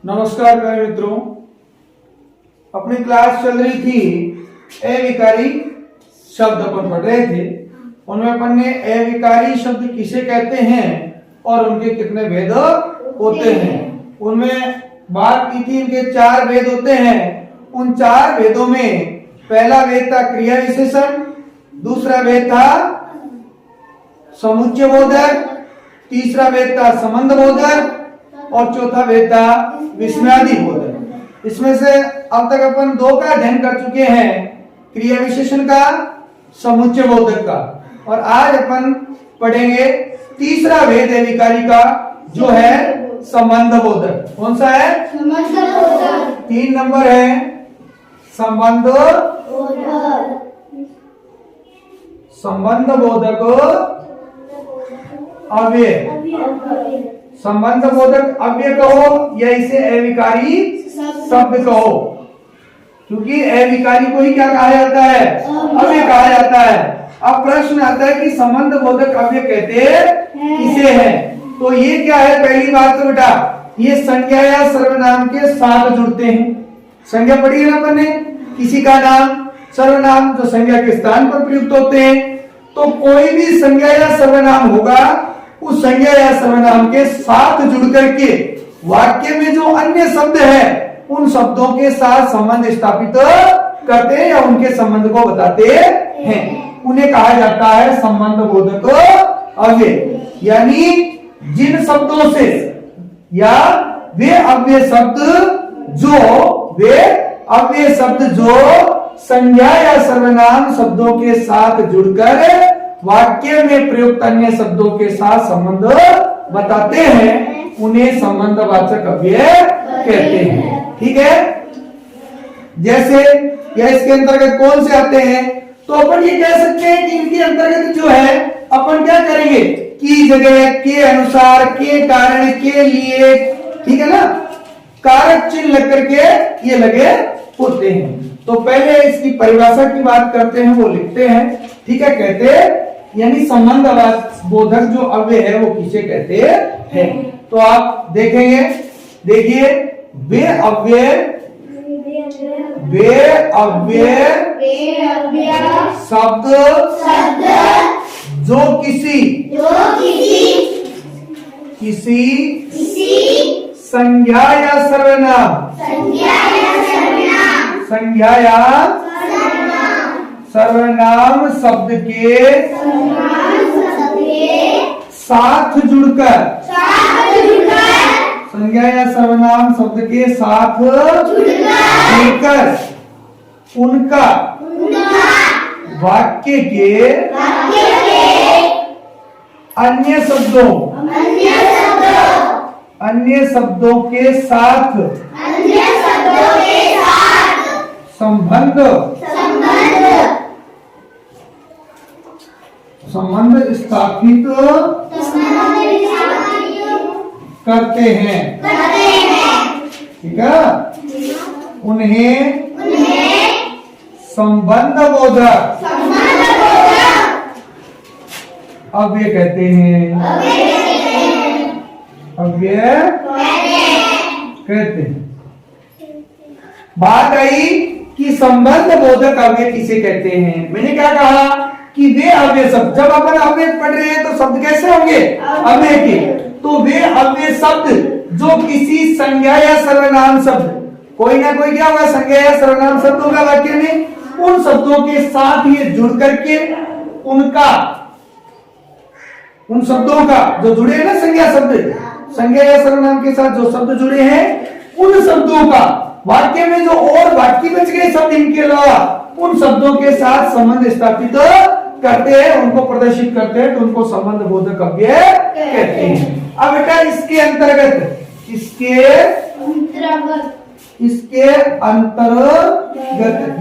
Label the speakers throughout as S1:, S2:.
S1: नमस्कार प्यारे मित्रों, अपनी क्लास चल रही थी अविकारी शब्द अपन पढ़ रहे थे। उनमें अपन ने अविकारी शब्द किसे कहते हैं और उनके कितने भेद होते हैं उनमें बात की थी। इनके 4 भेद होते हैं। उन 4 भेदों में पहला भेद था क्रिया विशेषण, दूसरा भेद था समुच्चय बोधक, तीसरा भेद था संबंध बोधक और चौथा भेद था विस्मयादि बोधक। इसमें से अब तक अपन 2 का अध्ययन कर चुके हैं, क्रिया विशेषण का, समुच्चय बोधक का, और आज अपन पढ़ेंगे तीसरा भेद अविकारी का जो है संबंध बोधक। कौन सा है? संबंध बोधक। 3 नंबर है संबंध बोधक। संबंध बोधक अव्यय। संबंध बोधक अव्यय कहो या इसे अविकारी शब्द कहो, क्योंकि अविकारी को ही क्या कहा जाता है? अव्यय कहा जाता है। अब प्रश्न आता है कि संबंध बोधक अव्यय कहते किसे हैं? तो ये क्या है? पहली बात तो बेटा, ये संज्ञा या सर्वनाम के साथ जुड़ते हैं। संज्ञा पढ़ी है ना अपन ने, किसी का नाम, सर्वनाम जो संज्ञा के स्थान पर प्रयुक्त होते हैं। तो कोई भी संज्ञा या सर्वनाम होगा, उस संज्ञा या सर्वनाम के साथ जुड़ करके वाक्य में जो अन्य शब्द है उन शब्दों के साथ संबंध स्थापित करते हैं या उनके संबंध को बताते हैं। उन्हें कहा जाता है संबंध बोधक अव्यय। यानी जिन शब्दों से या वे अव्यय शब्द जो संज्ञा या सर्वनाम शब्दों के साथ जुड़कर वाक्य में प्रयुक्त अन्य शब्दों के साथ संबंध बताते हैं, उन्हें संबंधवाचक अव्यय कहते हैं। ठीक है? जैसे या इसके अंतर्गत कौन से आते हैं? तो अपन ये कह सकते हैं कि इनके अंतर्गत जो है अपन क्या करेंगे, की जगह, के अनुसार, के कारण, के लिए, ठीक है ना, कारक चिन्ह लग करके ये लगे होते हैं। तो पहले इसकी परिभाषा की बात करते हैं, वो लिखते हैं। ठीक है? कहते यानी संबंध बोधक जो अव्यय है वो किसे कहते हैं? तो आप देखेंगे, देखिए, वे अव्यय शब्द जो किसी संज्ञा या सर्वनाम शब्द के साथ जुड़कर संज्ञा या सर्वनाम शब्द के साथ जुड़कर उनका वाक्य के अन्य शब्दों के साथ संबंध स्थापित करते हैं। ठीक है? उन्हें संबंध बोधक अव्यय कहते हैं। बात आई कि संबंध बोधक अव्यय किसे कहते हैं। मैंने क्या कहा कि वे अव्यय शब्द, जब अपन अव्यय पढ़ रहे हैं तो शब्द कैसे होंगे? अव्यय के। तो वे अव्यय शब्द जो किसी संज्ञा या सर्वनाम शब्द, कोई ना कोई क्या होगा, संज्ञा या सर्वनाम शब्द होगा वाक्य में, उन शब्दों के साथ ये जुड़ करके उन शब्दों का जो जुड़े हैं ना, संज्ञा या सर्वनाम के साथ जो शब्द जुड़े हैं, उन शब्दों का वाक्य में जो और बाकी बच गए शब्द इनके अलावा, उन शब्दों के साथ संबंध स्थापित करते हैं, उनको प्रदर्शित करते हैं, तो उनको संबंध बोधक अव्यय कहते हैं। अब बेटा इसके अंतर्गत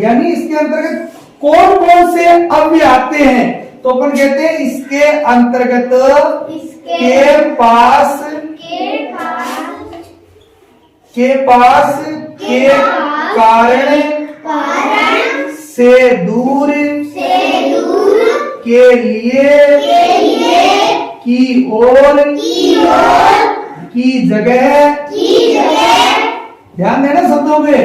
S1: यानी इसके अंतर्गत कौन कौन से अव्यय आते हैं? तो अपन कहते हैं इसके अंतर्गत के पास के कारण से दूर के लिए की ओर की जगह ध्यान देना शब्दों पे।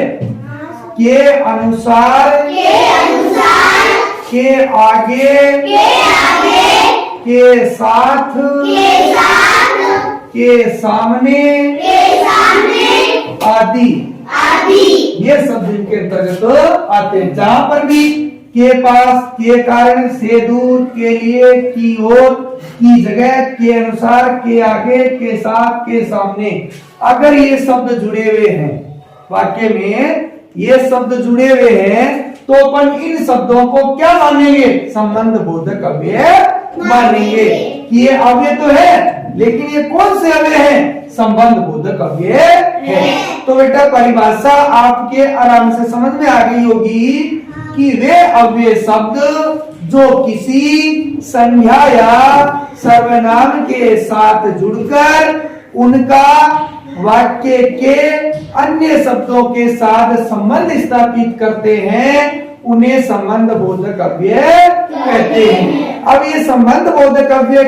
S1: के अनुसार, के आगे, के साथ, के सामने, आदि ये शब्द इनके अंतर्गत आते हैं। जहां पर भी के पास, के कारण, से दूर, के लिए, की ओर, की जगह, के अनुसार, के आगे, के साथ, के सामने, अगर ये शब्द जुड़े हुए हैं वाक्य में, ये शब्द जुड़े हुए हैं तो अपन इन शब्दों को क्या मानेंगे? संबंध बोधक अव्यय मानेंगे कि ये अव्यय तो है, लेकिन ये कौन से अव्यय हैं? संबंध बोधक अव्यय है। तो बेटा परिभाषा आपके आराम से समझ में आ गई होगी कि वे अव्यय शब्द जो किसी संज्ञा या सर्वनाम के साथ जुड़कर उनका वाक्य के अन्य शब्दों के साथ संबंध स्थापित करते हैं, उन्हें संबंध बोधक अव्यय कहते हैं। अब ये संबंध बोधक अव्यय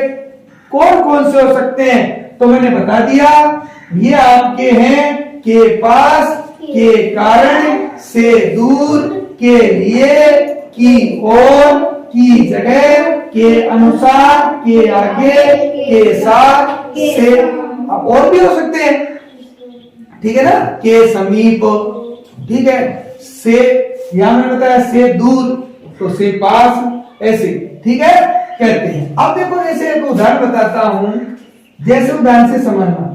S1: कौन कौन से हो सकते हैं? तो मैंने बता दिया, ये आपके हैं के पास, के कारण, से दूर, के लिए, की ओर, की जगह, के अनुसार, के आगे, के साथ, से, और भी हो सकते हैं, ठीक है ना, के समीप, ठीक है, से यहां मैंने बताया से दूर, तो से पास, ऐसे, ठीक है, कहते हैं। अब देखो जैसे एक उदाहरण बताता हूं, जैसे उदाहरण से समझना।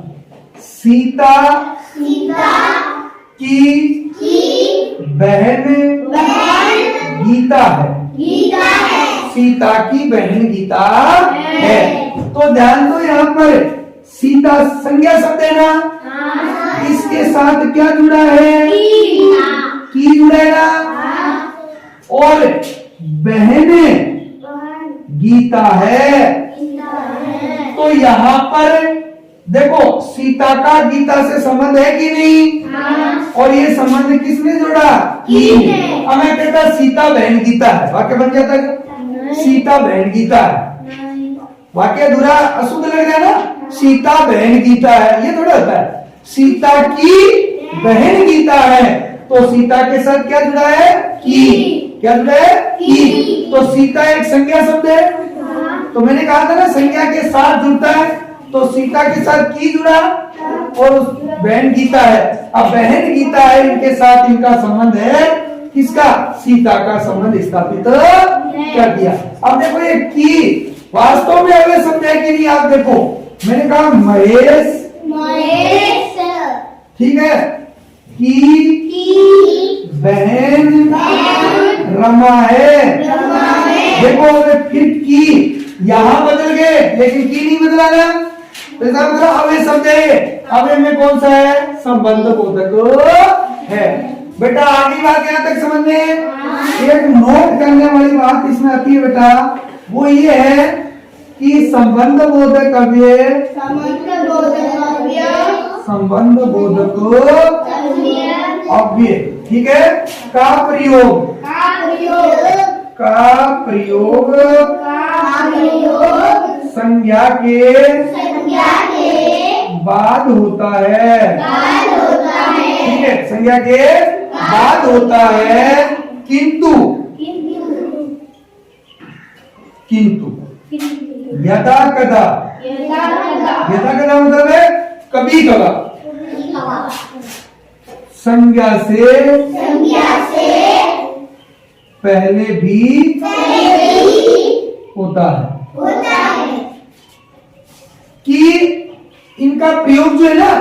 S1: सीता की बहन गीता है। सीता की बहन गीता है। तो ध्यान दो, यहाँ पर सीता संज्ञा शब्द है ना, इसके साथ क्या जुड़ा है? की जुड़ेगा। और बहन गीता है, तो यहाँ पर देखो सीता का गीता से संबंध है कि नहीं? और ये संबंध किसने जोड़ा? की। अब मैं कहता सीता बहन गीता है, वाक्य बन जाता है सीता बहन गीता है, वाक्य अधूरा अशुद्ध लग रहा है ना। सीता बहन गीता है, ये थोड़ा होता है। सीता की बहन गीता है, तो सीता के साथ क्या जुड़ा है? की। क्या जुड़ा है? की। तो सीता एक संज्ञा शब्द है, तो मैंने कहा था ना संज्ञा के साथ जुड़ता है, तो सीता के साथ की जुड़ा और बहन गीता है। अब बहन गीता है, इनके साथ इनका संबंध है, किसका? सीता का संबंध स्थापित कर दिया। अब देखो ये की वास्तव में अव्यय शब्द है कि नहीं? आप देखो, मैंने कहा महेश, ठीक है, की बहन रमा है। देखो फिर की यहाँ बदल गए, लेकिन की नहीं बदला ना, तो इसका मतलब अव्यय शब्द है। अव्यय में कौन सा है? संबंध बोधक है। बेटा आगे बात यहाँ तक समझ में? एक नोट करने वाली बात इसमें आती है बेटा, वो ये है कि संबंध बोधक अव्यय, संबंध बोधक अव्यय, ठीक है, का प्रयोग संज्ञा के बाद होता है, ठीक है, संज्ञा के बाद होता है, किंतु यदा कदा मतलब है कभी कदा, संज्ञा से पहले भी होता है। कि इनका प्रयोग जो है ना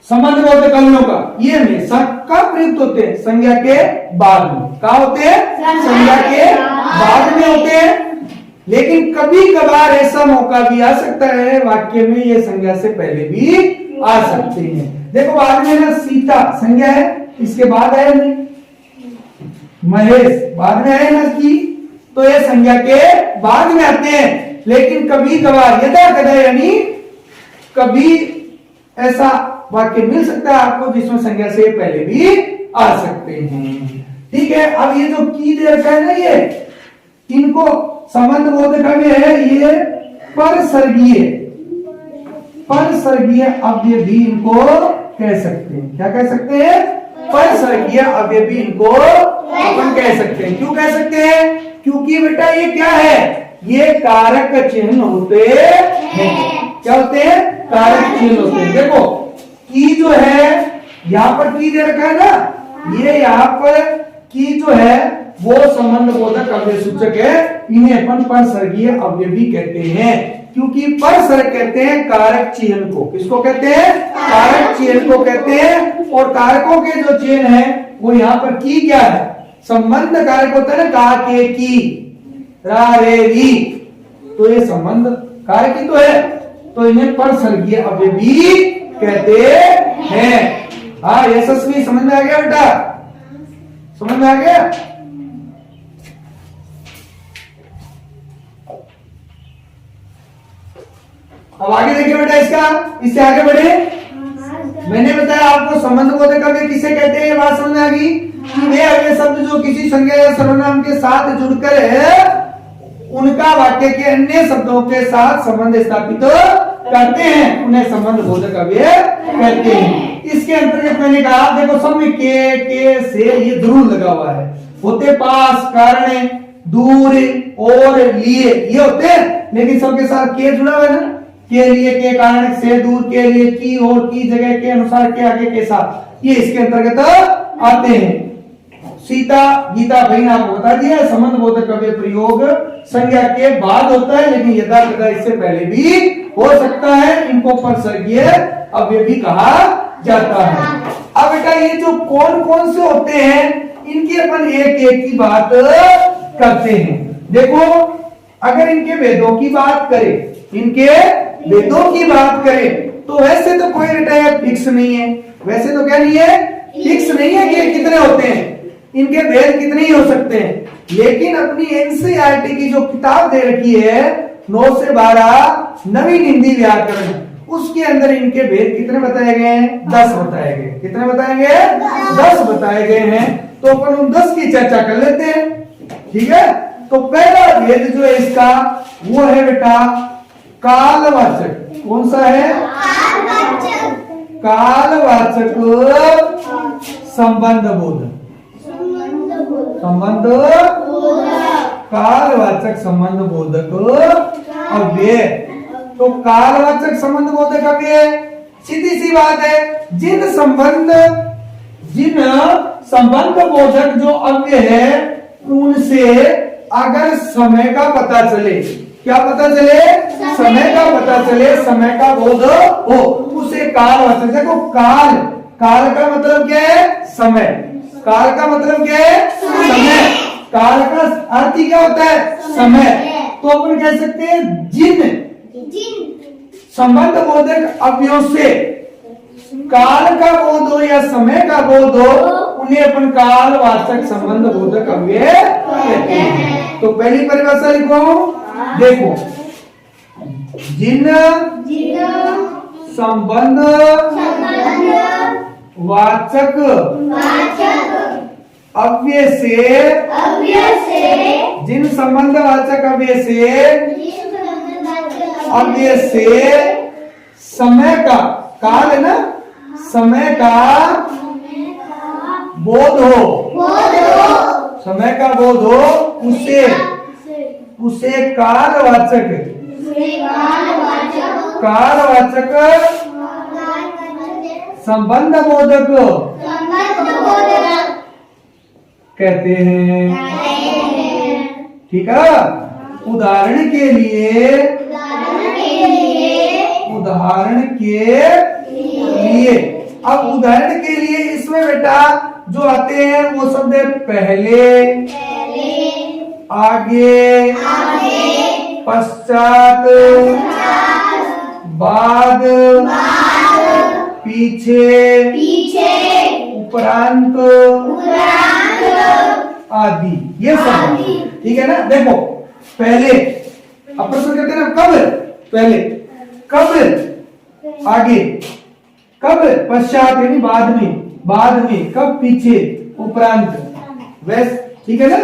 S1: संबंध बोधक अव्ययों का, ये हमेशा कब प्रयुक्त होते हैं? संज्ञा के बाद में। कहा होते हैं? संज्ञा के बाद में होते हैं। लेकिन कभी कभार ऐसा मौका भी आ सकता है वाक्य में ये संज्ञा से पहले भी आ सकते हैं। देखो बाद में ना सीता संज्ञा है, इसके बाद आया नहीं, महेश बाद में आए ना की, तो ये संज्ञा के बाद में आते हैं। लेकिन कभी कभार यदा कदा यानी कभी ऐसा वाक्य मिल सकता है आपको जिसमें संज्ञा से पहले भी आ सकते हैं, ठीक है। अब ये जो की दे रखा है ना, ये इनको संबंध बोधक अव्यय है, ये परसर्गीय अव्यय भी इनको कह सकते हैं। क्या कह सकते हैं? परसर्गीय अवयवी इनको अपन कह सकते हैं। क्यों कह सकते हैं? क्योंकि बेटा ये क्या है? ये कारक चिन्ह होते हैं। क्या होते हैं? कारक चिन्ह होते हैं। देखो की जो है यहाँ पर की दे रखा है ना, ये यहाँ पर की जो है वो संबंध बोधक अव्यय सूचक है। इन्हें अपन परसर्गीय अवयवी कहते हैं। क्योंकि परसर्ग कहते हैं कारक चिन्ह को। किसको कहते हैं? कारक चिन्ह को कहते हैं। और कारकों के जो चिन्ह है वो यहाँ पर की क्या है? संबंध कारक होता है ना, का के की रा रे री, तो ये संबंध कारक ही तो है, तो इन्हें परसर्गीय अवयवी कहते हैं। हाँ यशस्वी, समझ में आ गया बेटा? समझ में आ गया? अब आगे देखिए बेटा इसका, इससे आगे बढ़े। मैंने बताया आपको संबंध बोधक अव्यय किसे कहते हैं, ये बात समझ में आ गई कि वे अव्यय शब्द जो किसी संज्ञा या सर्वनाम के साथ जुड़कर है उनका वाक्य के अन्य शब्दों के साथ संबंध स्थापित करते हैं, उन्हें संबंध बोधक अव्यय कहते हैं। इसके अंतर्गत मैंने कहा देखो सब में के से ये जरूर लगा हुआ है, होते पास, कारण, दूर और लिए ये होते हैं, लेकिन सबके साथ के जुड़ा हुआ है ना, के लिए, के कारण, से, दूर, के लिए, की और की जगह, के अनुसार, के आगे, के साथ, ये इसके अंतर्गत आते हैं। सीता गीता भाई ने आपको बता दिया संबंध बोधक अव्यय प्रयोग संज्ञा के बाद होता है, लेकिन यदा कदा इससे पहले भी हो सकता है। इनको परसर्गीय अव्यय भी कहा जाता है। अब बेटा ये जो कौन कौन से होते हैं इनकी अपन एक एक की बात करते हैं। देखो अगर इनके वेदों की बात करें, इनके वेदों की बात करें तो वैसे तो कोई बेटा फिक्स नहीं है, वैसे तो क्या नहीं है, फिक्स नहीं है कि कितने होते हैं, इनके वेद कितने ही हो सकते हैं। लेकिन अपनी एनसीईआरटी की जो किताब दे रखी है 9 से 12 नवीन हिंदी व्याकरण, उसके अंदर इनके वेद कितने बताए गए हैं? 10 बताए गए। कितने बताए गए? 10 बताए गए हैं। तो अपन उन 10 की चर्चा कर लेते हैं, ठीक है। तो पहला वेद जो है इसका वो है बेटा कालवाचक। कौन सा है? कालवाचक संबंध बोधक। संबंध कालवाचक संबंध बोधक अव्यय। तो कालवाचक संबंध बोधक अव्यय सीधी सी बात है, जिन संबंध बोधक जो अव्यय है उनसे अगर समय का पता चले, क्या पता चले? समय का पता चले, समय का बोध हो, उसे कालवाचक। देखो काल, काल का मतलब क्या है? समय। काल का मतलब क्या है? समय। काल का अर्थ ही क्या होता है? समय। तो अपन कह सकते हैं जिन संबंध बोधक अव्ययों से काल का बोध हो या समय का बोध हो उन्हें अपन कालवाचक संबंध बोधक अव्यय कहते हैं। तो पहली परिभाषा लिखो, देखो जिन संबंध वाचक अव्यय से, जिन संबंध वाचक अव्यय से समय का, काल है ना, समय का बोध हो, समय का बोध हो, उसे कालवाचक संबंध बोधक कहते हैं, ठीक है। उदाहरण के लिए अब उदाहरण के लिए इसमें बेटा जो आते हैं वो शब्द है पहले, आगे, पश्चात, बाद, पीछे, उपरांत आदि, ये सब, ठीक है ना। देखो पहले अब प्रश्न करते हैं ना, कब पहले, कब आगे, कब पश्चात यानी बाद में, कब पीछे, उपरांत, वैसे, ठीक है ना।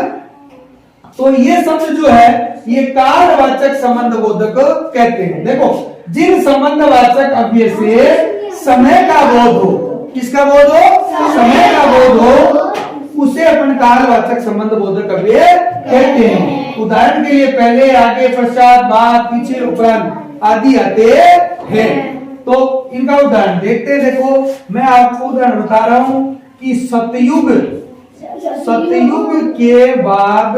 S1: तो ये शब्द जो है ये कालवाचक संबंध बोधक कहते हैं। देखो जिन संबंधवाचक अव्यय से समय का बोध हो, किसका बोध हो? समय का बोध हो, उसे अपन कालवाचक संबंध बोधक अव्यय कहते हैं। उदाहरण के लिए पहले, आगे, पश्चात, बाद, पीछे, उपरांत आदि आते हैं। तो इनका उदाहरण देखते हैं। देखो, मैं आपको उदाहरण बता रहा हूं कि सतयुग के बाद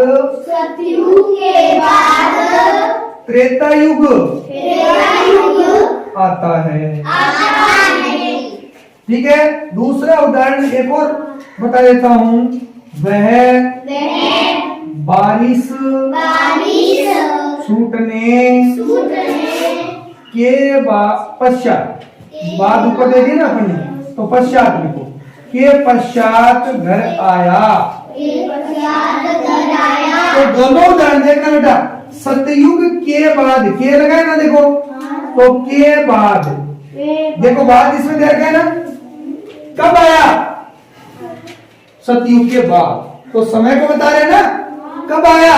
S1: त्रेता युग आता है। ठीक है। दूसरा उदाहरण एक और बता देता हूं। वह बारिश छूटने के पश्चात, बाद ऊपर दे दी ना अपन ने, तो पश्चात लिखो, के पश्चात घर आया। तो दोनों उदाहरण देखना बेटा, सतयुग के बाद, के लगाए ना, देखो तो के बाद, देखो बाद इसमें दे रखा है ना, कब आया? सतयुग के बाद। तो समय को बता रहे ना, कब आया?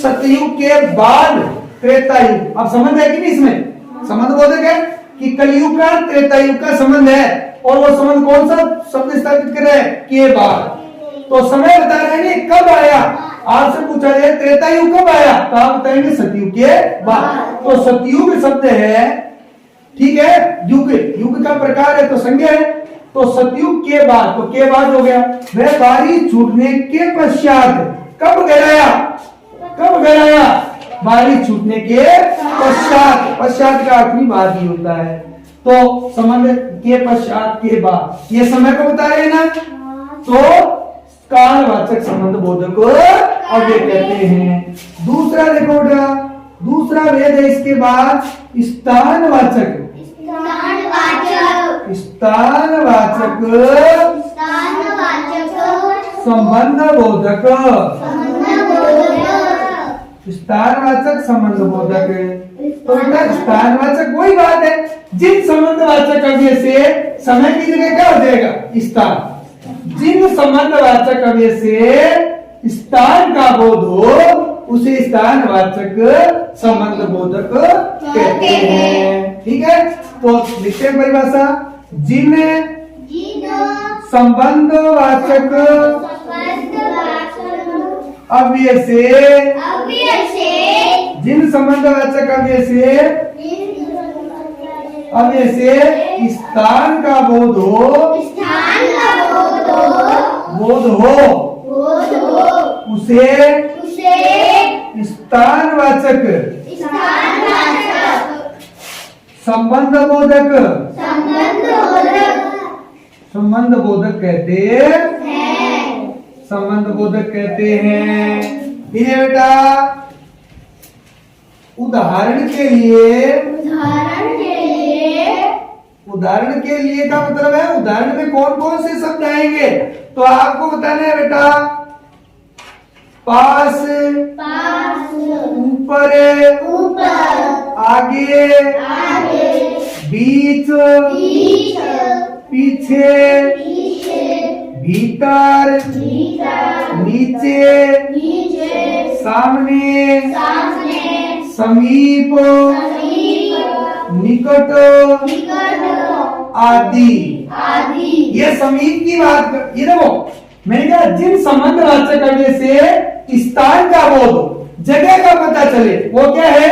S1: सतयुग के बाद त्रेता युग। अब संबंध है कि नहीं इसमें? संबंध बोधक है कि कलयुग का त्रेता युग का संबंध है, और वो संबंध कौन सा शब्द स्थापित कर रहे हैं? के बाद। तो समय बता रहे हैं कब आया। आपसे पूछा जाए त्रेता युग कब आया, तो आप बताएंगे सतयुग के बाद। तो सतयुग शब्द है, ठीक है, युग, युग का प्रकार है तो संज्ञा है। तो सतयुग के बाद, तो के बाद हो गया। वह बारिश छूटने के पश्चात कब गहराया? कब गहराया? बारिश छूटने के पश्चात। पश्चात का अर्थ भी बाद ही होता है। तो संबंध के पश्चात के बाद, ये समय को बता रहे हैं ना, तो कालवाचक संबंध बोधक अव्यय कहते हैं। दूसरा देखो बेटा, दूसरा वेद है इसके बाद स्थानवाचक संबंध बोधक। स्थानवाचक संबंध बोधक। तो बेटा स्थानवाचक वही बात है, जिन संबंधवाचक अव्यय से समय की जगह क्या हो जाएगा? स्थान। जिन संबंधवाचक अव्यय से स्थान का बोध हो, उसे स्थानवाचक संबंध बोधक कहते हैं। ठीक है। तो लिखते हैं परिभाषा, जिन संबंधवाचक अव्यय से, जिन संबंधवाचक अव्यय से स्थान का बोध हो, उसे स्थानवाचक संबंध बोधक कहते हैं। संबंध बोधक कहते हैं। इन्हें बेटा उदाहरण के लिए का मतलब है, उदाहरण में कौन कौन से शब्द आएंगे, तो आपको बताना है बेटा। पास, ऊपर, आगे, बीच, पीछे, भीतर, नीचे, सामने, समीप, निकट आदि। ये समीप की बात, ये देखो मैंने कहा जिन संबंधवाचक अव्यय से स्थान का बोध, जगह का पता चले, वो क्या है?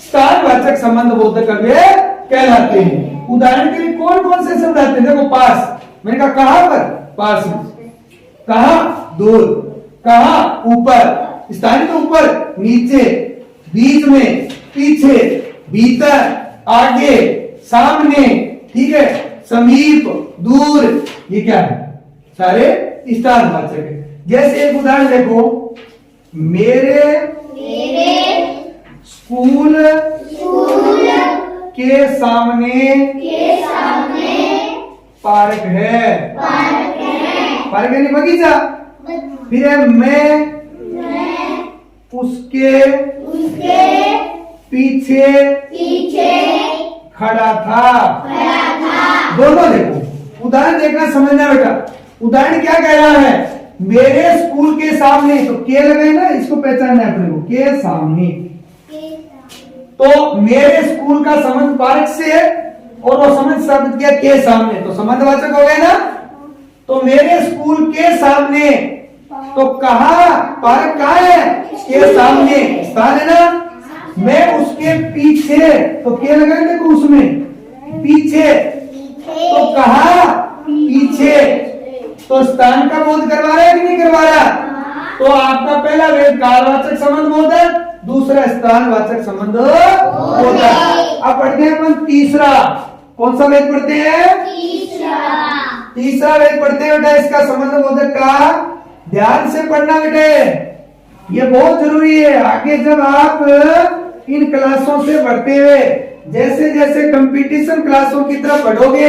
S1: स्थानवाचक संबंध बोधक अव्यय कहलाते हैं। उदाहरण के लिए कौन कौन से शब्द आते हैं? देखो पास, मैंने कहा कहां पर? पास में। कहां? दूर। कहां? ऊपर। स्थान के ऊपर, नीचे, बीच में, पीछे, भीतर, आगे, सामने, ठीक है, समीप, दूर, ये क्या है? सारे स्थानवाचक है। जैसे एक उदाहरण देखो, मेरे स्कूल के सामने पार्क है। पार्क है नहीं, बगीचा। फिर है मैं उसके पीछे खड़ा था। दोनों देखो, उदाहरण देखना, समझना बेटा। उदाहरण क्या कह रहा है? मेरे स्कूल के सामने, तो के लगे ना, इसको पहचानना है अपने को, के सामने। तो मेरे स्कूल का संबंध पार्क से है, और वो समझ शब्द किया के सामने, तो संबंधवाचक हो गए ना। तो मेरे स्कूल के सामने, तो कहा पर कहा है, के सामने स्थान है ना। मैं उसके पीछे, तो क्या लगा देखो उसमें पीछे, तो कहा पीछे, तो स्थान का बोध करवा रहा है कि नहीं करवा रहा। तो आपका पहला वेद कालवाचक संबंध बोधक, दूसरा स्थानवाचक संबंध बोधक। अब पढ़ते हैं अपन तीसरा। कौन सा वेद पढ़ते हैं? तीसरा वेद पढ़ते हैं बेटा। इसका संबंध बोधक का ध्यान से पढ़ना बेटे, ये बहुत जरूरी है। आगे जब आप इन क्लासों से बढ़ते हुए जैसे जैसे कंपटीशन क्लासों की तरफ बढ़ोगे,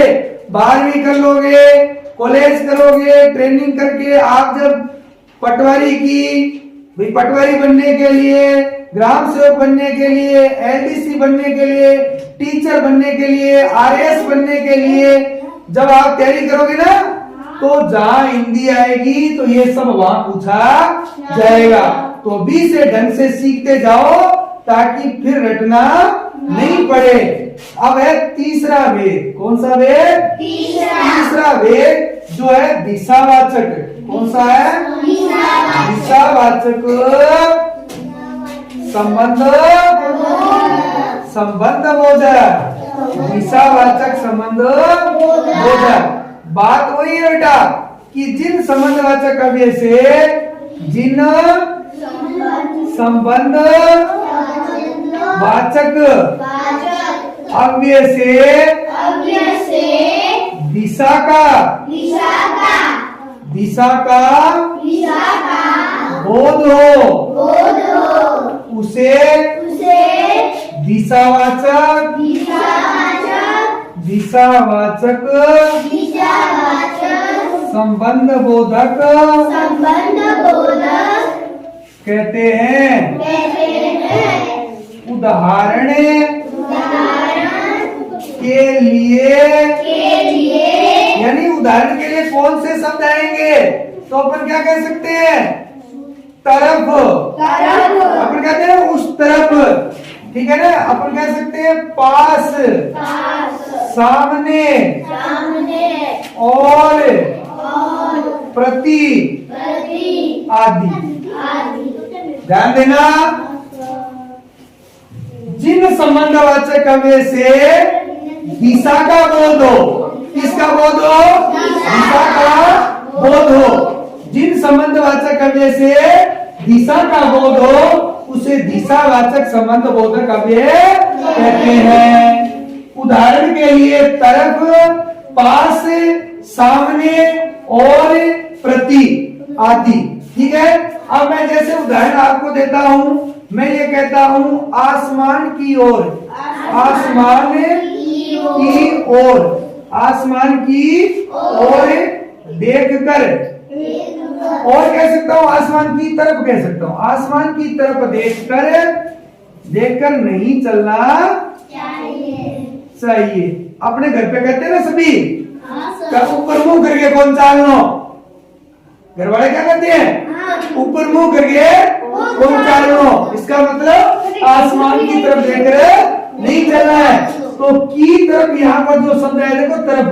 S1: 12वीं कर लोगे, कॉलेज करोगे, ट्रेनिंग करके आप जब पटवारी की, पटवारी बनने के लिए, ग्राम सेवक बनने के लिए, एलडीसी बनने के लिए, टीचर बनने के लिए, आरएएस बनने के लिए जब आप तैयारी करोगे ना, तो जहां हिंदी आएगी तो ये सब वहां पूछा जाएगा। तो भी से ढंग से सीखते जाओ ताकि फिर रटना नहीं पड़े। अब है तीसरा वेद। कौन सा वेद? तीसरा वेद जो है दिशावाचक। कौन सा है? दिशावाचक संबंध बोधक। दिशावाचक संबंध बोधक। बात वही है बेटा कि जिन संबंधवाचक अव्यय से, जिन संबंध वाचक अव्यय से दिशा का बोध हो, उसे दिशावाचक संबंध बोधक कहते हैं। उदाहरण के लिए यानी उदाहरण के लिए कौन से शब्द आएंगे, तो अपन क्या कह सकते हैं? तरफ। अपन कहते हैं उस तरफ, ठीक है ना। अपन कह सकते हैं पास, सामने और प्रति आदि। ध्यान देना, जिन संबंधवाचक अव्यय से दिशा का बोध हो, किसका बोध हो? दिशा का बोध हो। जिन संबंधवाचक अव्यय से दिशा का बोध हो उसे दिशावाचक संबंध बोधक अव्यय कहते हैं। उदाहरण के लिए तरफ, पास, सामने और प्रति आदि। ठीक है। अब मैं जैसे उदाहरण आपको देता हूं, मैं ये कहता हूं आसमान की ओर, आसमान की ओर, आसमान की ओर देखकर, और कह सकता हूं आसमान की तरफ कह सकता हूं, आसमान की तरफ देखकर नहीं चलना चाहिए। अपने घर पे कहते हैं ना सभी, ऊपर मुंह करके कौन चालनो, घर वाले क्या कहते हैं? ऊपर मुंह करके कौन चालनो। इसका मतलब आसमान की तरफ देखकर नहीं चलना है। तो की तरफ यहाँ पर जो शब्द है देखो तरफ,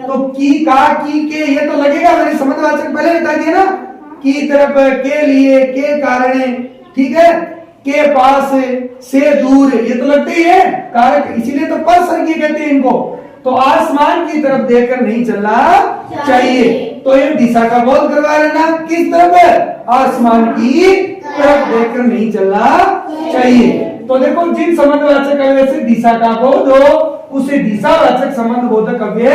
S1: तो की का की के ये तो लगेगा, मैंने संबंधवाचक पहले बता दिया ना, की तरफ, के लिए, के कारण, ठीक है, के पास, से दूर, ये तो लगते ही है कारक, इसीलिए तो पर सर्गीय कहते हैं इनको। तो आसमान की तरफ देखकर नहीं चलना चाहिए। तो ये दिशा का बोध करवा लेना, किस तरफ? आसमान की तरफ देखकर नहीं चलना चाहिए। तो देखो जिन संबंधवाचक अव्यय से दिशा का बोध हो उसे दिशावाचक संबंध बोधक अव्यय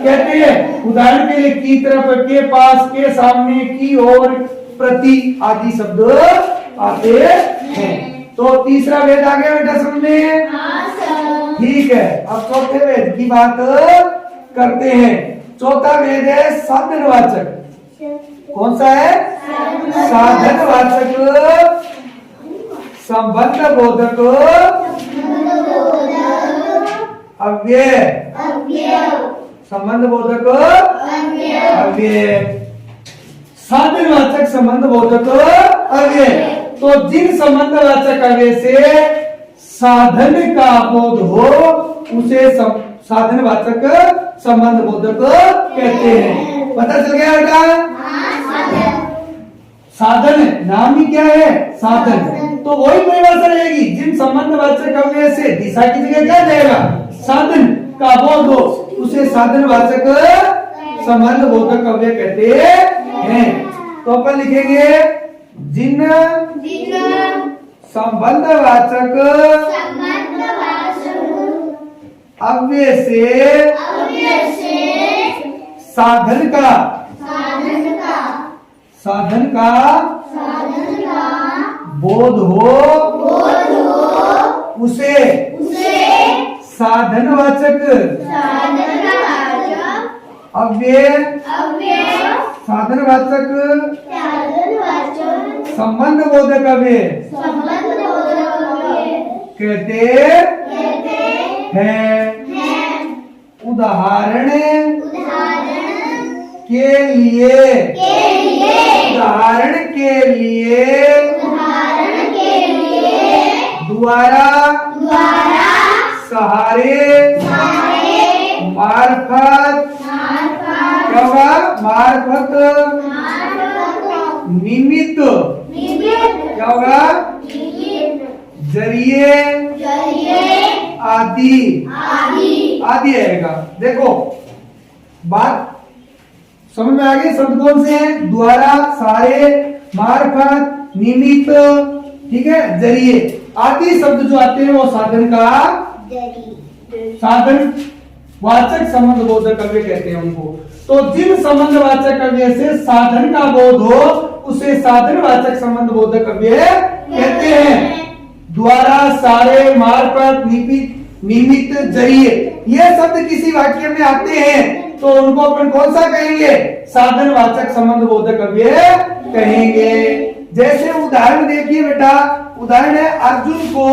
S1: कहते हैं। उदाहरण के लिए की तरफ, के पास, के सामने, की ओर, प्रति आदि शब्द आते हैं। तो तीसरा वेद आ गया बेटा समझ में? ठीक है। अब चौथे वेद की बात करते हैं। चौथा वेद है साधनवाचक। कौन सा है? साधनवाचक संबंध बोधक अव्यय, संबंध बोधक अव्यय, साधनवाचक संबंध बोधक अव्यय। तो जिन संबंधवाचक अव्यय से साधन का बोध हो उसे साधनवाचक संबंध बोधक कहते हैं। पता चल गया बेटा? साधन नाम ही क्या है? साधन। तो वही परिभाषा रहेगी, जिन संबंधवाचक अव्यय से दिशा की जगह क्या जाएगा? साधन का बोध हो, उसे साधनवाचक संबंध बोधक अव्यय कहते हैं। तो अपन लिखेंगे जिन संबंधवाचक अव्यय से साधन का बोध हो उसे साधनवाचक अव्यय साधनवाचक संबंध बोधक अव्यय कहते हैं। उदाहरण के लिए द्वारा सहारे मार्फत निमित्त क्या होगा? जरिए आदि आएगा। देखो बात समझ में आ गई? शब्द कौन से हैं? द्वारा, सहारे, मार्फत, निमित्त, ठीक है, जरिए आदि शब्द जो आते हैं वो साधन का साधन वाचक संबंध बोधक अव्यय कहते हैं उनको। तो जिन संबंध वाचक अव्यय से साधन का बोध हो उसे साधन वाचक संबंध बोधक अव्यय कहते हैं। द्वारा, सारे, मार्फत, निमित्त, जरिए ये शब्द किसी वाक्य में आते हैं तो उनको अपन कौन सा कहेंगे? साधन वाचक संबंध बोधक अव्यय कहेंगे। जैसे उदाहरण देखिए बेटा, उदाहरण है अर्जुन को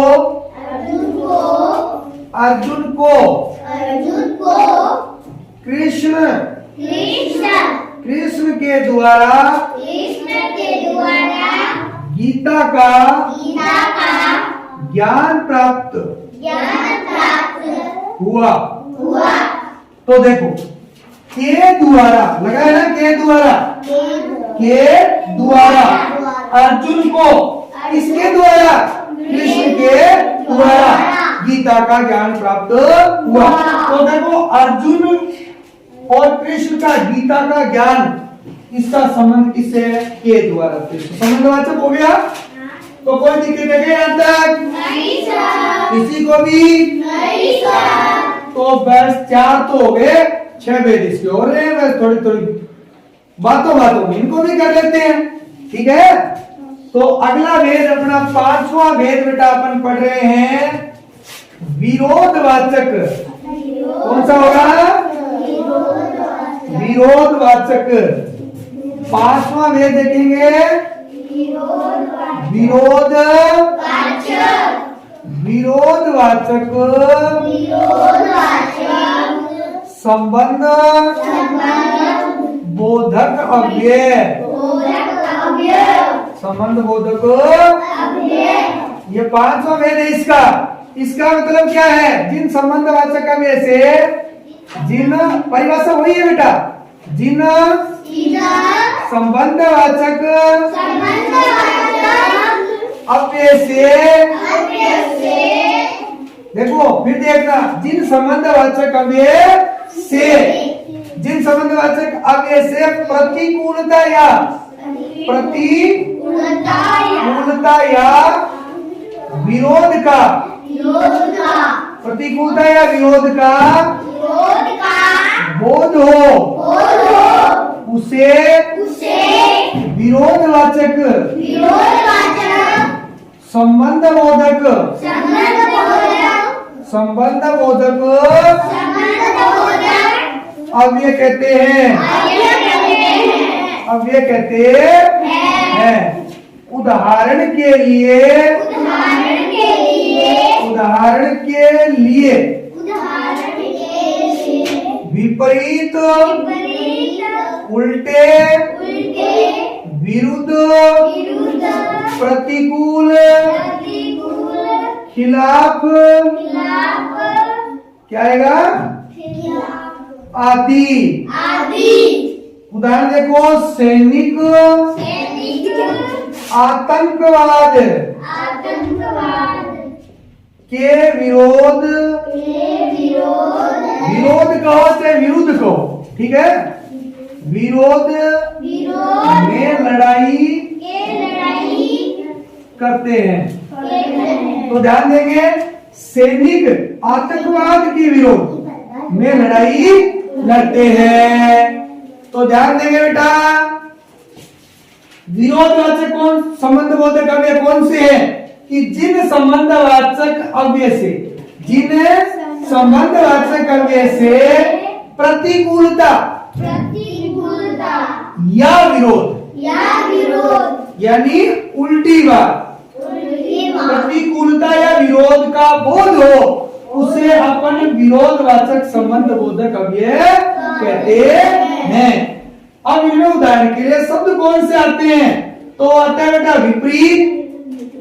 S1: कृष्ण के द्वारा गीता का ज्ञान प्राप्त हुआ। तो देखो के द्वारा लगाया ना, के द्वारा अर्जुन को किसके द्वारा? कृष्ण के द्वारा गीता का ज्ञान प्राप्त हुआ। तो देखो अर्जुन और कृष्ण का गीता का ज्ञान, इसका संबंध किससे है? के द्वारा। संबंधवाचक हो गया। तो कोई दिक्कत है क्या यहाँ तक? नहीं सर। किसी को भी? नहीं सर। तो बस 4 तो हो गए, 6 वेद इसके और रहे, बस थोड़ी बातों में इनको भी कर लेते हैं, ठीक है। तो अगला वेद अपना 5वां वेद बेटा अपन पढ़ रहे हैं विरोधवाचक। कौन सा होगा? विरोधवाचक। 5वां वेद देखेंगे विरोधवाचक संबंध बोधक अव्यय। संबंध बोधक ये 5वां वेद है इसका मतलब क्या है? जिन संबंधवाचक अव्यय से जिन परिभाषा वही है बेटा, जिन संबंधवाचक अव्यय से देखो फिर देखना, जिन संबंधवाचक अव्यय से प्रतिकूलता या विरोध का प्रतिकूलता या विरोध का बोध हो उसे विरोधवाचक संबंध बोधक अव्यय कहते हैं। उदाहरण के लिए विपरीत, उल्टे, विरुद्ध, प्रतिकूल, खिलाफ क्या आएगा? आदि। उदाहरण देखो, सैनिक, आतंकवाद के विरोध, विरोध कहो चाहे विरुद्ध कहो, ठीक है, विरोध में लड़ाई करते हैं। तो ध्यान देंगे, सैनिक आतंकवाद के विरोध में लड़ाई लड़ते हैं। तो ध्यान देंगे बेटा, विरोधवाचक कौन संबंधबोधक अव्यय कौन से हैं कि जिन संबंधवाचक अव्यय से, जिन संबंधवाचक अव्यय से प्रतिकूलता या विरोध यानी उल्टी बात, प्रतिकूलता या विरोध का बोध हो, उसे अपन विरोधवाचक संबंध बोधक अव्यय कहते हैं। अब इनमें उदाहरण के लिए शब्द कौन से आते हैं? तो आता है बेटा विपरीत,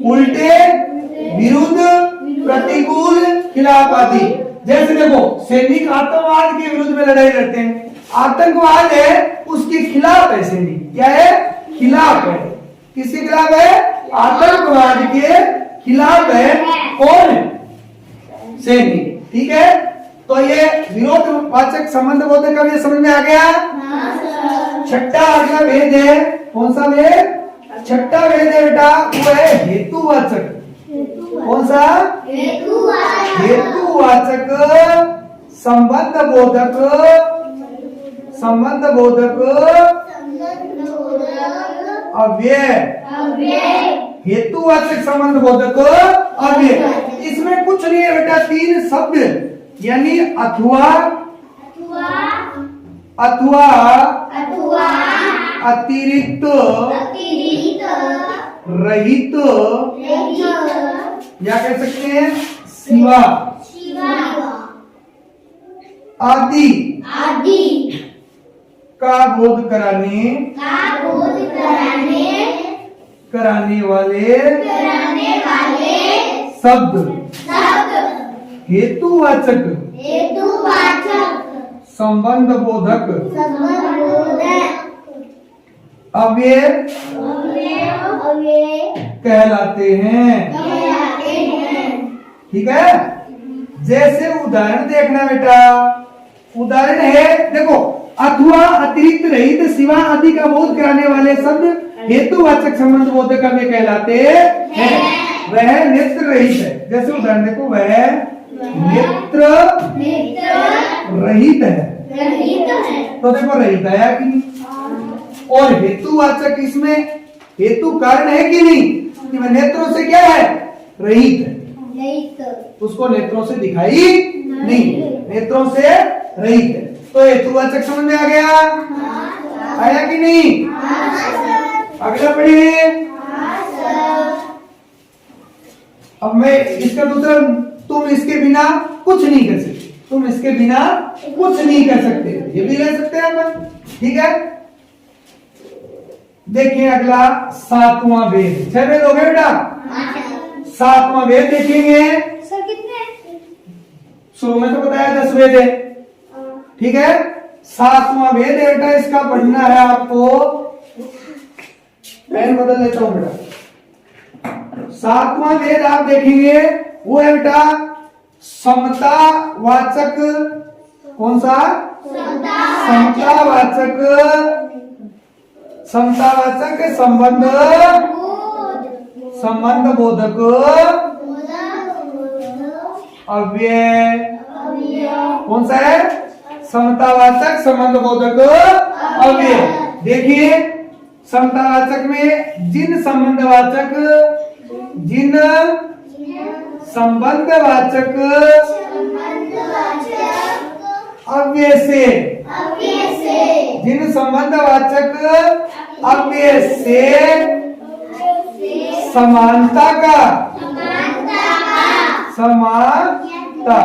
S1: उल्टे, विरुद्ध, प्रतिकूल, खिलाफ आदि। जैसे देखो, सैनिक आतंकवाद के विरुद्ध में लड़ाई लड़ते हैं, आतंकवाद है उसके खिलाफ है सैनिक, क्या है? खिलाफ है। किसके खिलाफ है? आतंकवाद के खिलाफ है। कौन? सैनिक, ठीक है। तो ये विरोधवाचक संबंध बोधक अव्यय समझ में आ गया। छठा अगला भेद है, कौन सा भेद? छठा भेद है बेटा, वो है हेतुवाचक। कौन सा? हेतुवाचक संबंध बोधक, संबंध बोधक अव्यय। हेतुवाचक संबंध बोधक अव्यय, इसमें कुछ नहीं है बेटा, तीन शब्द यानी अथवा, अथवा, अतिरिक्त, रहित, या कह सकते हैं सिवा, आदि का बोध कराने वाले शब्द हेतुवाचक संबंध बोधक अव्यय कहलाते हैं। ठीक है। जैसे उदाहरण देखना बेटा, उदाहरण है देखो, अथवा, अतिरिक्त, रहित, सिवा आदि का बोध कराने वाले शब्द हेतुवाचक संबंध बोधक अव्यय कहलाते हैं। वह नेत्र रहित है। जैसे उदाहरण देखो, वह नेत्र रहित है। तो देखो रहित आया कि नहीं, और हेतुवाचक इसमें हेतु कारण है कि नहीं, कि वह नेत्रों से क्या है? रहित है। उसको नेत्रों से दिखाई नहीं, नेत्रों से रहित है। तो हेतुवाचक समझ में आ गया? आया कि नहीं? अगला पढ़िए। अब मैं इसका दूसरा, तुम इसके बिना कुछ नहीं कर सकते, तुम इसके बिना कुछ नहीं कर सकते, ये भी ले सकते हैं अपन। ठीक है। देखिए अगला सातवां वेद। 6 वेद हो गए बेटा। सातवां वेद देखेंगे।
S2: सर कितने?
S1: शुरू में तो बताया 10 वेद है। ठीक है। सातवां वेद है बेटा, इसका पढ़ना है आपको। पेन बदल लेता हूं बेटा। सातवां वेद आप देखेंगे, वो है बेटा समतावाचक। कौन सा? समतावाचक, समतावाचक संबंध, संबंध बोधक अव्यय। कौन सा है? समतावाचक संबंध बोधक अव्यय। देखिए, समतावाचक में जिन संबंधवाचक, जिन संबंधवाचक अव्यय से, जिन संबंधवाचक अव्यय से समानता का, समानता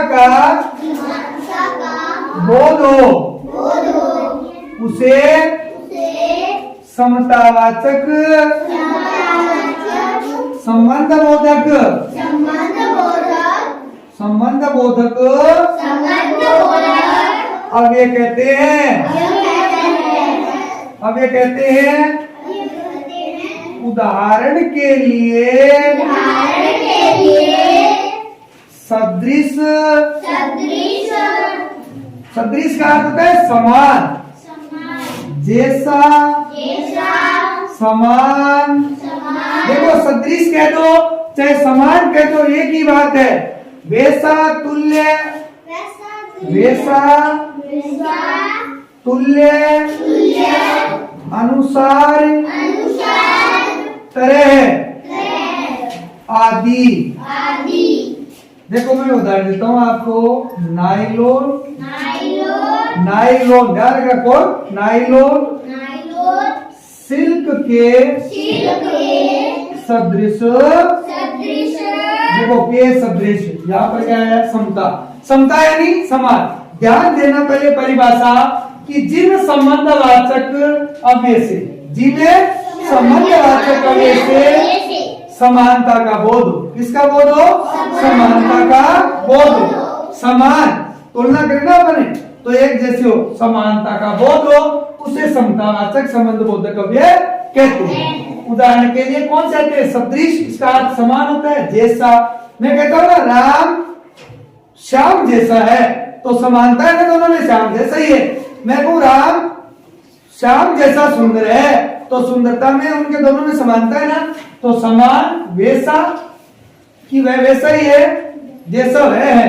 S1: का बोध हो, उसे समतावाचक संबंध बोधक अव्यय कहते हैं। अव्यय कहते हैं। उदाहरण के लिए सदृश। सदृश का अर्थ होता है समान, जैसा, समान। देखो सदृश कह दो चाहे समान कह दो एक ही बात है। वैसा, तुल्य, वैसा, तुल्य, अनुसार, तरह, आदि। देखो मैं उदाहरण देता हूँ आपको। नाइलोन, नाइलोन ध्यान रखो, नाइलोन सिल्क के सदृश। देखो के सदृश, यहाँ पर क्या है? समता। समता यानी समान। ध्यान देना पहले परिभाषा कि जिन संबंधवाचक अव्यय से, जिन्हें संबंधवाचक अव्यय से समानता का बोध हो। किसका बोध हो? समानता का बोध हो। समान तुलना करना बने तो एक जैसे हो, समानता का बोध हो, उसे समतावाचक संबंध बोधक अव्यय कहते हैं। उदाहरण के लिए कौन से आते हैं? सदृश, इसका अर्थ समान होता है, जैसा। मैं कहता हूँ ना राम श्याम जैसा है, तो समानता है ना दोनों में, श्याम जैसा ही है। मैं कहूँ राम श्याम जैसा सुंदर है, तो सुंदरता में उनके दोनों में समानता है ना, तो समान, वैसा कि वह वैसा ही है जैसा वह है।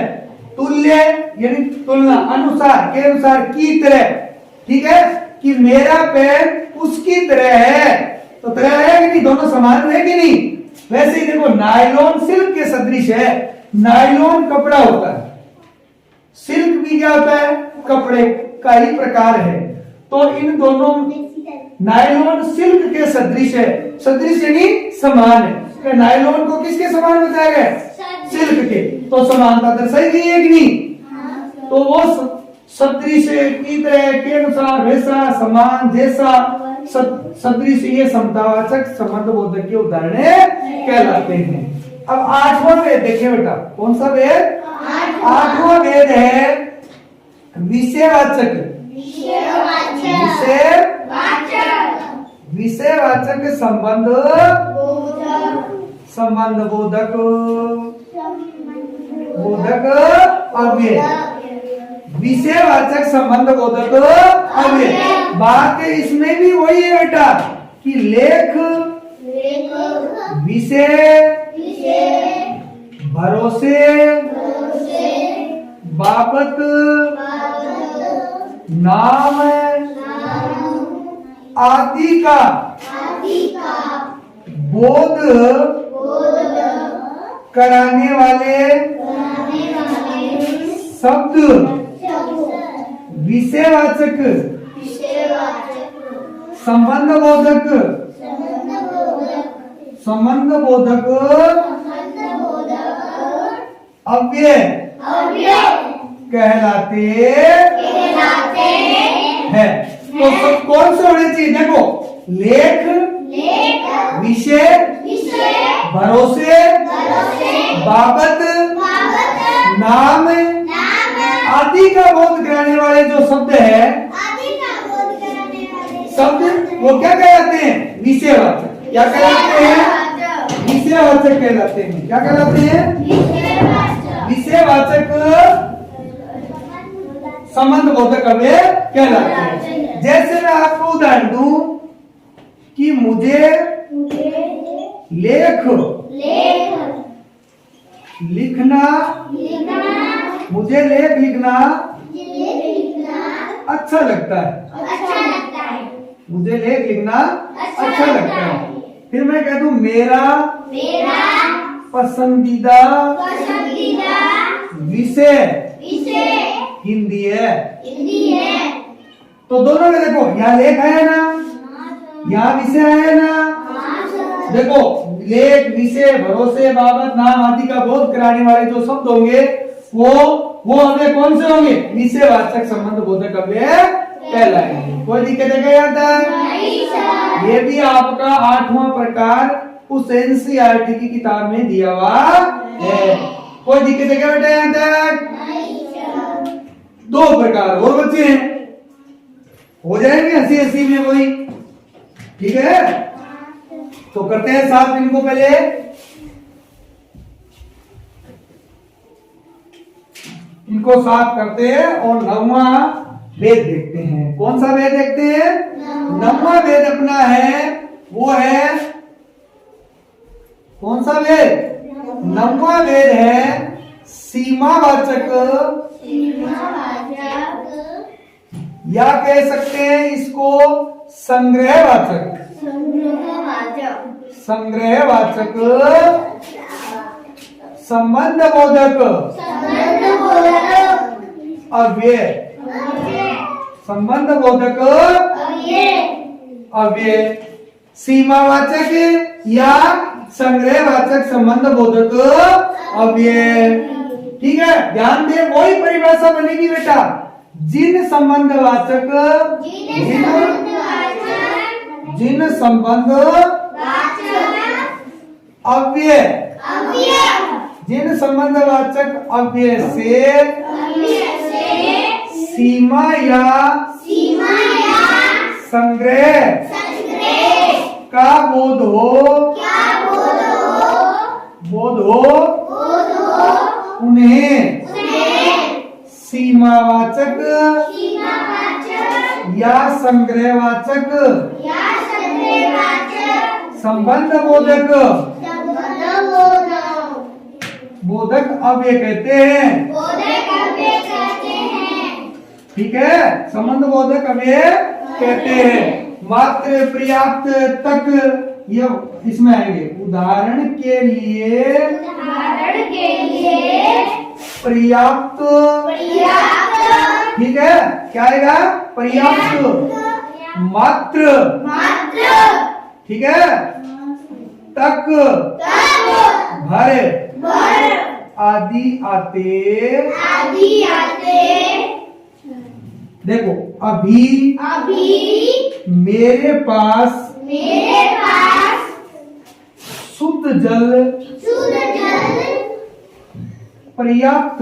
S1: तुल्य यानी तुलना, अनुसार के अनुसार, की तरह। ठीक है कि मेरा पैर उसकी तरह है, तो तरह है कि नहीं? दोनों समान है कि नहीं? वैसे ही देखो नायलॉन सिल्क के सदृश है। नायलॉन कपड़ा होता है, सिल्क भी क्या होता है? कपड़े का ही प्रकार है। तो इन दोनों, नायलॉन सिल्क के सदृश है। सदृश यानी समान है। नायलॉन को किसके समान बताया गया? सिल्क के। तो समानता दर्शाई गई है कि नहीं? तो वो सदृश की तरह, के अनुसार, वैसा, समान, जैसा, सदृश, ये समतावाचक संबंध बोधक के उदाहरण कहलाते हैं। अब आठवां वेद देखिए बेटा, कौन सा वेद? आठवां वेद है विषयवाचक। विषयवाचक संबंध बोधक अव्यय। विषयवाचक संबंध बोधक अव्यय। बात इसमें भी वही है बेटा कि लेख, विषय, भरोसे, बाबत, नाम आदि का बोध कराने वाले शब्द विषयवाचक संबंध बोधक अव्यय कहलाते हैं। तो सब कौन से होने चाहिए? देखो लेख, विषय, भरोसे, बाबत, नाम आदि का बोध कराने वाले जो शब्द है, शब्द वो क्या कहलाते हैं? विषयवाचक। क्या कहलाते हैं? विषयवाचक कहलाते हैं। क्या कहलाते हैं? विषयवाचक संबंध बोधक अव्यय कहलाते हैं। जैसे मैं आपको उदाहरण दूं कि मुझे लेख लिखना, मुझे लेख लिखना अच्छा लगता है। मुझे लेख लिखना अच्छा लगता है। फिर मैं कह दूं मेरा पसंदीदा विषय हिंदी है। तो दोनों में देखो यहाँ लेख है ना, यहाँ विषय है ना। देखो लेख, विषय, भरोसे, बाबत, नाम आदि का बोध कराने वाले जो शब्द होंगे वो अव्यय कौन से होंगे? विषयवाचक संबंध बोधक अव्यय कहलाएंगे। कोई दिक्कत है क्या यहाँ तक? ये भी आपका 8वां प्रकार उस एनसीईआरटी की किताब में दिया हुआ है। कोई दिक्कत है क्या बेटा यहाँ तक? दो प्रकार और बचे हैं, हो जाएंगे हंसी हंसी में वही। ठीक है, तो करते हैं साथ इनको पहले। इनको साफ करते हैं और नौवां वेद देखते हैं। कौन सा वेद देखते हैं? नौवां वेद अपना है, वो है कौन सा वेद? नौवां वेद है सीमावाचक, या कह सकते हैं इसको संग्रहवाचक। संग्रहवाचक संबंध बोधक अव्यय। संबंध बोधक अव्यय, सीमावाचक या संग्रहवाचक संबंध बोधक अव्यय। ठीक है, ध्यान दे, वही परिभाषा बनेगी बेटा। जिन संबंधवाचक, जिन संबंध अव्यय, जिन संबंधवाचक अव्यय से सीमा या संग्रह का बोध हो, उन्हें सीमावाचक या संग्रहवाचक संबंध बोधक अव्यय कहते हैं। ठीक है, संबंध बोधक अव्यय कहते हैं। मात्र पर्याप्त तक ये इसमें आएंगे। उदाहरण के लिए पर्याप्त, ठीक है, क्या आएगा? पर्याप्त, मात्र, ठीक है, तक, भर आदि आते। देखो, अभी मेरे पास शुद्ध जल पर्याप्त,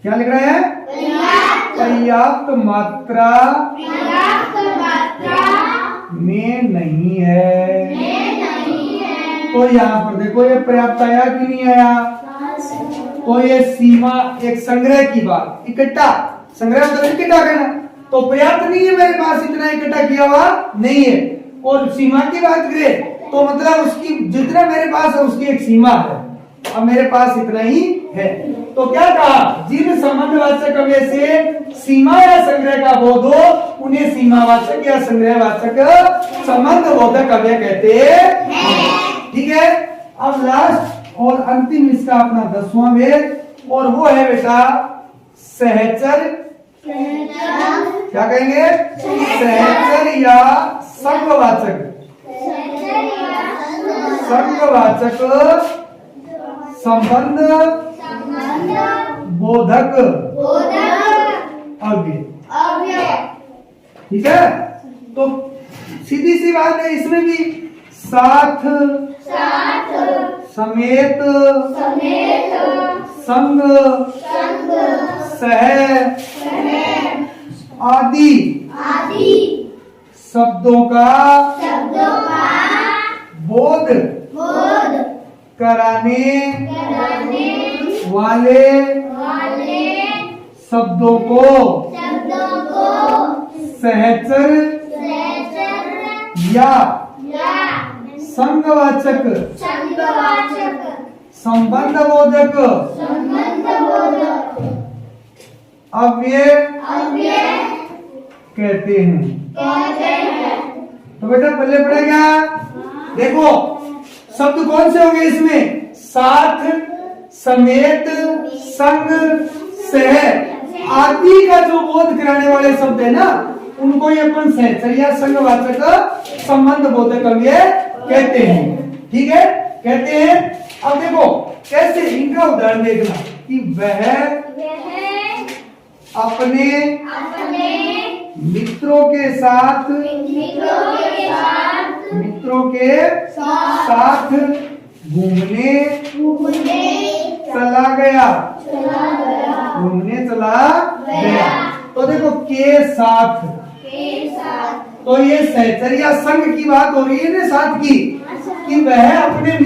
S1: क्या लिख रहा है? पर्याप्त मात्रा में नहीं है। तो यहाँ पर देखो, ये पर्याप्त आया कि नहीं आया? तो ये सीमा एक संग्रह की बात, इकट्ठा संग्रह मतलब इकट्ठा करना, तो पर्याप्त नहीं है मेरे पास, इतना इकट्ठा किया हुआ नहीं है। और सीमा की बात करें तो मतलब उसकी जितना मेरे पास है उसकी एक सीमा है, अब मेरे पास इतना ही है। तो क्या कहा? जिन संबंधवाचक अव्यय से सीमा या संग्रह का बोध हो, उन्हें सीमावाचक या संग्रहवाचक संबंध बोधक अव्यय कहते हैं। ठीक है, अब लास्ट और अंतिम इसका अपना 10वां वेद, और वो है बेटा सहचर। क्या कहेंगे? सहचर या संघवाचक, संघवाचक संबंध बोधक अव्यय। ठीक है, तो सीधी सी बात है, इसमें भी साथ, समेत, संग, सह आदि शब्दों का बोध कराने वाले शब्दों को सहचर या संघवाचक संबंध बोधक अव्यय कहते हैं। तो बेटा पहले पढ़ा क्या? देखो शब्द कौन से होंगे इसमें? साथ, समेत, संग, सह आदि का जो बोध कराने वाले शब्द है ना, उनको ये अपन सहचर या संघवाचक संबंध बोधक अव्यय कहते हैं। ठीक है, कहते हैं। अब देखो कैसे, इनका उदाहरण देखना कि वह अपने मित्रों के साथ घूमने चला गया। घूमने चला गया। तो देखो के साथ, तो ये सहचर या संग की बात हो रही है ना साथ की, कि वह अपने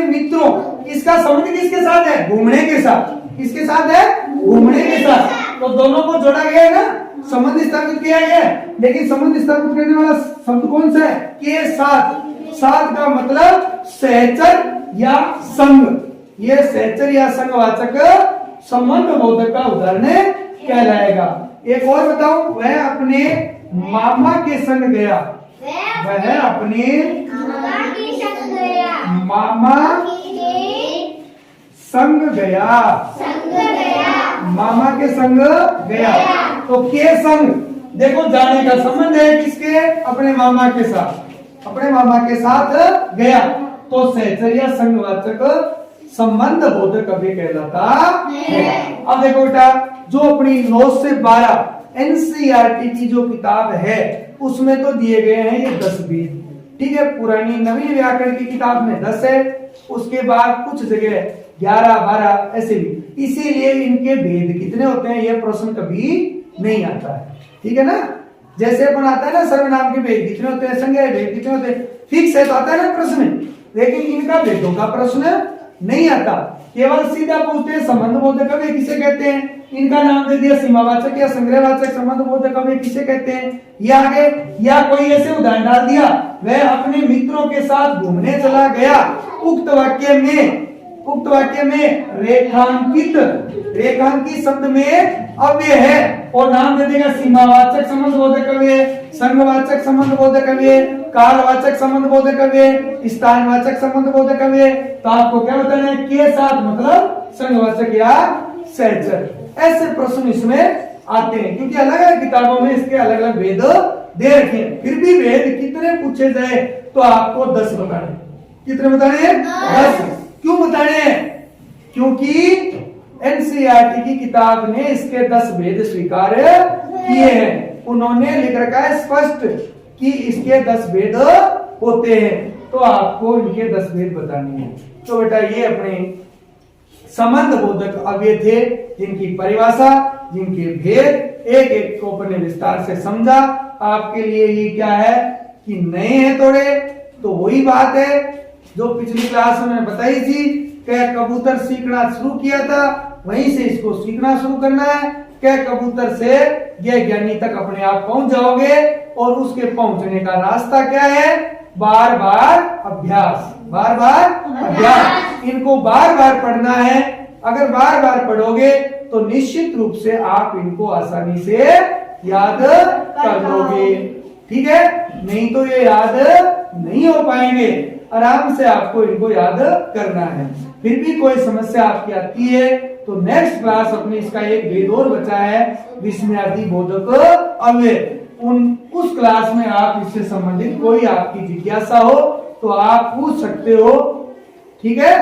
S1: मित्रों, इसका संबंध किसके साथ है? घूमने के साथ। किसके साथ है? घूमने के साथ। तो दोनों को जोड़ा गया है ना, संबंध स्थापित किया गया है। लेकिन संबंध स्थापित करने वाला शब्द कौन सा है? के साथ। साथ का मतलब सहचर या संग। ये सहचर या संगवाचक संबंध बोधक का उदाहरण कहलाएगा। एक और बताऊं, वह अपने मामा के संग गया। वह अपने मामा संग गया। मामा के संग गया। तो के संग देखो जाने का संबंध है किसके? अपने मामा के साथ। अपने मामा के साथ गया। तो सहचर या संगवाचक संबंध बोधक अव्यय कहलाता है। अब देखो बेटा, जो अपनी 9 से 12 एनसीईआरटी की जो किताब है उसमें तो दिए गए हैं ये 10 भेद। ठीक है, पुरानी नवीन व्याकरण की किताब में 10 है, उसके बाद कुछ जगह 11, 12 ऐसे भी। इसीलिए इनके भेद कितने होते हैं ये प्रश्न कभी नहीं आता है। ठीक है ना, जैसे अपन आता है ना सर्वनाम के भेद कितने होते हैं, संज्ञा भेद कितने होते हैं, फिक्स है तो आता है ना प्रश्न। लेकिन इनका भेदों का प्रश्न नहीं आता, केवल सीधा पूछते हैं संबंध बोधक अव्यय किसे कहते हैं। इनका नाम दे दिया सीमावाचक या संग्रहवाचक संबंध बोधक अव्यय किसे कहते हैं, या आगे या कोई ऐसे उदाहरण डाल दिया, वह अपने मित्रों के साथ घूमने चला गया। उक्त वाक्य में रेखांकित शब्द में अव्यय है और नाम दे देगा सीमावाचक संबंध बोधक अव्यय, संघवाचक संबंध बोधक अव्यय, कालवाचक संबंध बोधक अव्यय, स्थानवाचक संबंध बोधक अव्यय। तो आपको क्या बताना है? के साथ मतलब संघवाचक या सहचर। ऐसे प्रश्न इसमें आते हैं क्योंकि अलग अलग किताबों में इसके अलग अलग भेद दे रखे हैं। फिर भी भेद कितने पूछे जाए तो आपको 10 बताने। कितने बताने? 10। क्यों बताने? क्योंकि एनसीईआरटी की किताब ने इसके 10 भेद स्वीकार किए हैं। उन्होंने लिख रखा है स्पष्ट कि इसके 10 भेद होते हैं, तो आपको इनके 10 भेद बताने हैं। तो बेटा ये अपने संबंध बोधक अव्यय थे, जिनकी परिभाषा, जिनके भेद एक एक को अपने विस्तार से समझा। आपके लिए ये क्या है कि नए हैं थोड़े, तो वही बात है जो पिछली क्लास में बताई थी। क्या कबूतर सीखना शुरू किया था, वहीं से इसको सीखना शुरू करना है। क्या कबूतर से ये ज्ञानी तक अपने आप पहुंच जाओगे, और उसके पहुंचने का रास्ता क्या है? बार बार अभ्यास, बार बार अभ्यास। इनको बार बार पढ़ना है। अगर बार बार पढ़ोगे तो निश्चित रूप से आप इनको आसानी से याद कर लोगे। ठीक है, नहीं तो ये याद नहीं हो पाएंगे। आराम से आपको इनको याद करना है। फिर भी कोई समस्या आपकी आती है तो नेक्स्ट क्लास अपनी इसका एक भेद और बचा है, विस्मयादि बोधक अव्यय। उस क्लास में आप इससे संबंधित कोई आपकी जिज्ञासा हो तो आप पूछ सकते हो। ठीक है,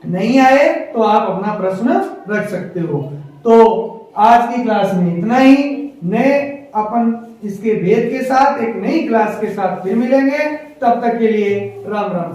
S1: नहीं आए तो आप अपना प्रश्न रख सकते हो। तो आज की क्लास में इतना ही। नए अपन इसके भेद के साथ एक नई क्लास के साथ फिर मिलेंगे। तब तक के लिए राम राम।